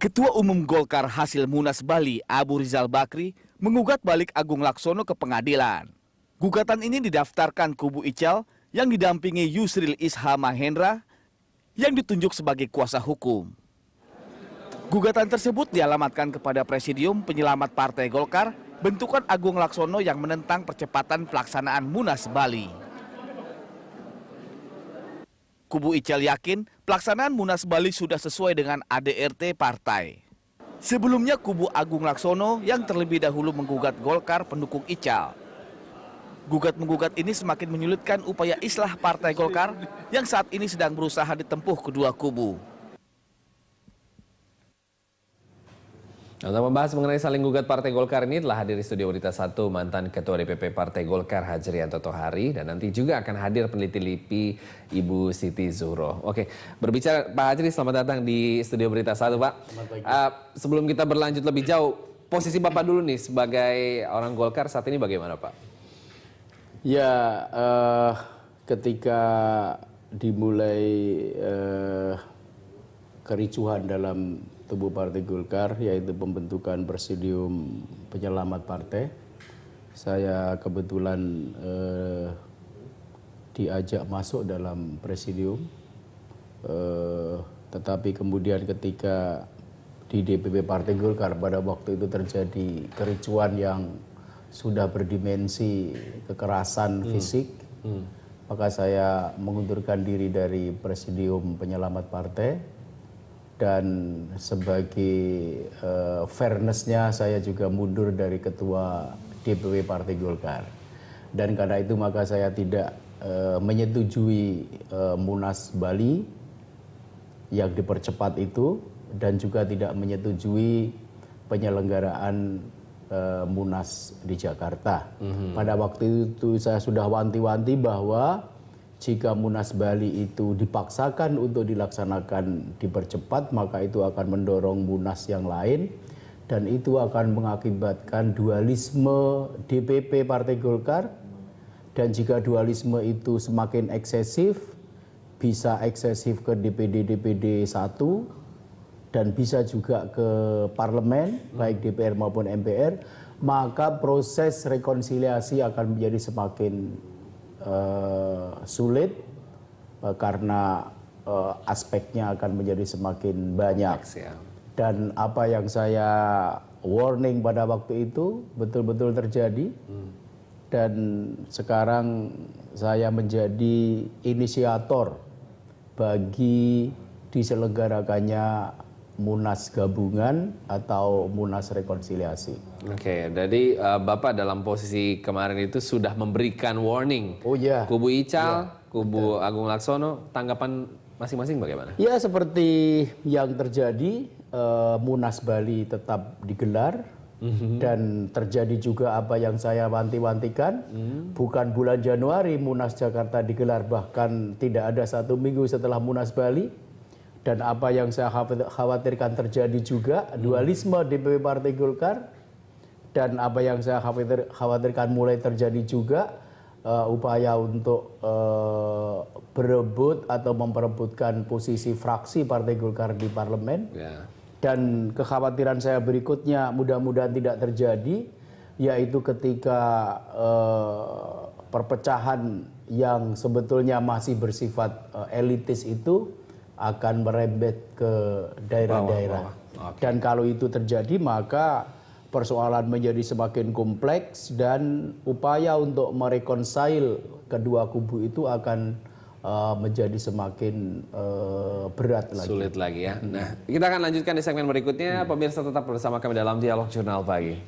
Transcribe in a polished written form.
Ketua Umum Golkar hasil Munas Bali, Abu Rizal Bakri, menggugat balik Agung Laksono ke pengadilan. Gugatan ini didaftarkan kubu Ical yang didampingi Yusril Isha Mahendra yang ditunjuk sebagai kuasa hukum. Gugatan tersebut dialamatkan kepada Presidium Penyelamat Partai Golkar, bentukan Agung Laksono yang menentang percepatan pelaksanaan Munas Bali. Kubu Ical yakin pelaksanaan Munas Bali sudah sesuai dengan ADRT partai. Sebelumnya kubu Agung Laksono yang terlebih dahulu menggugat Golkar pendukung Ical. Gugat-menggugat ini semakin menyulitkan upaya islah Partai Golkar yang saat ini sedang berusaha ditempuh kedua kubu. Untuk membahas mengenai saling gugat Partai Golkar ini telah hadir di studio Berita 1 mantan Ketua DPP Partai Golkar Hajrianto Tohari, dan nanti juga akan hadir peneliti LIPI Ibu Siti Zuhro. Oke, berbicara Pak Hajri, selamat datang di studio Berita 1, Pak. Sebelum kita berlanjut lebih jauh, posisi Bapak dulu nih sebagai orang Golkar saat ini bagaimana, Pak? Ya, ketika dimulai kericuhan dalam tubuh Partai Golkar, yaitu pembentukan Presidium Penyelamat Partai, saya kebetulan diajak masuk dalam Presidium, tetapi kemudian ketika di DPP Partai Golkar pada waktu itu terjadi kericuhan yang sudah berdimensi kekerasan fisik, maka saya mengundurkan diri dari Presidium Penyelamat Partai. Dan sebagai fairness-nya saya juga mundur dari Ketua DPP Partai Golkar. Dan karena itu maka saya tidak menyetujui Munas Bali yang dipercepat itu, dan juga tidak menyetujui penyelenggaraan Munas di Jakarta. Pada waktu itu saya sudah wanti-wanti bahwa jika Munas Bali itu dipaksakan untuk dilaksanakan dipercepat, maka itu akan mendorong Munas yang lain, dan itu akan mengakibatkan dualisme DPP Partai Golkar. Dan jika dualisme itu semakin eksesif, bisa eksesif ke DPD 1 dan bisa juga ke parlemen, baik DPR maupun MPR, maka proses rekonsiliasi akan menjadi semakin sulit karena aspeknya akan menjadi semakin banyak. Dan apa yang saya warning pada waktu itu betul-betul terjadi. Dan sekarang saya menjadi inisiator bagi diselenggarakannya Munas Gabungan atau Munas Rekonsiliasi. Oke, jadi Bapak dalam posisi kemarin itu sudah memberikan warning. Oh iya. Kubu Ical, kubu Agung Laksono, tanggapan masing-masing bagaimana? Ya, seperti yang terjadi, Munas Bali tetap digelar. Dan terjadi juga apa yang saya wanti-wantikan. Bukan bulan Januari Munas Jakarta digelar, bahkan tidak ada 1 minggu setelah Munas Bali. Dan apa yang saya khawatirkan terjadi juga, dualisme DPP Partai Golkar. Dan apa yang saya khawatirkan mulai terjadi juga, upaya untuk berebut atau memperebutkan posisi fraksi Partai Golkar di parlemen. Dan kekhawatiran saya berikutnya mudah-mudahan tidak terjadi, yaitu ketika perpecahan yang sebetulnya masih bersifat elitis itu akan merembet ke daerah-daerah. Dan kalau itu terjadi, maka persoalan menjadi semakin kompleks dan upaya untuk merekonsil kedua kubu itu akan menjadi semakin berat lagi. Sulit lagi ya. Nah, kita akan lanjutkan di segmen berikutnya. Pemirsa tetap bersama kami dalam Dialog Jurnal Pagi.